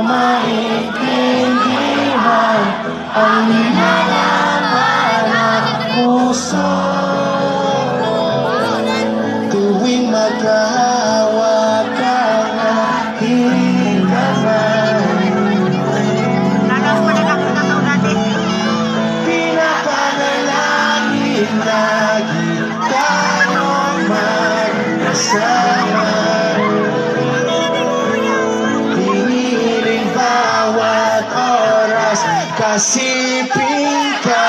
maintindihan ang nilalaman ng puso. Tuwing magkahawakan at higamay, pinapanalangin lagi tayong magkasama. Hinihiling bawat oras kasiping ka.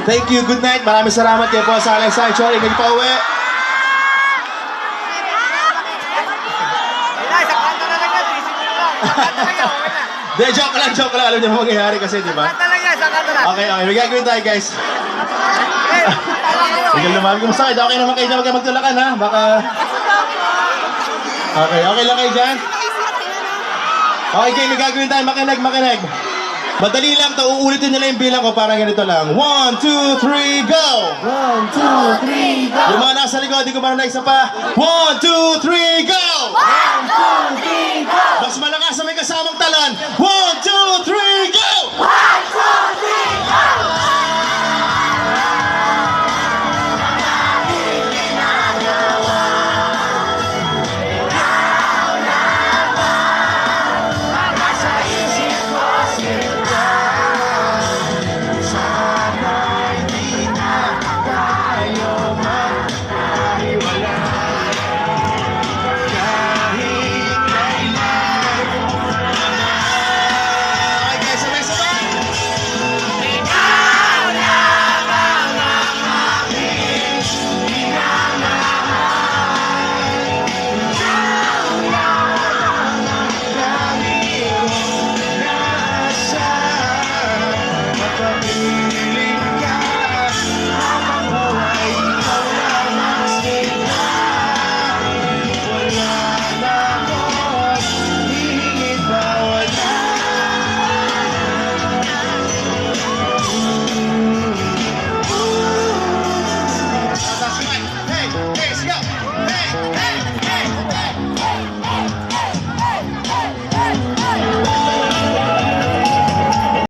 Thank you, good night. Maraming salamat kayo po sa Alexander. Sorry, hindi pa uwi. De, joke lang. Alam niyo mo mangyayari kasi, di ba? Okay, may gagawin tayo, guys. Bigyan naman. Kumusta kayo? Okay naman kayo dyan. Huwag kayo magtulakan, ha? Baka... Okay lang kayo dyan? Okay, kayo, may gagawin tayo. Makinig. Madali lang to, uulitin nila yung bilang ko, parang ganito lang. 1, 2, 3, go! 1, 2, 3, go! Yung mga nasa likod, di ko marunong isa pa. 1, 2, 3, go! 1, 2, 3, go! Mas malakas sa may kasamang talan. 1, 2, 3, go! 1, 2, 3, go!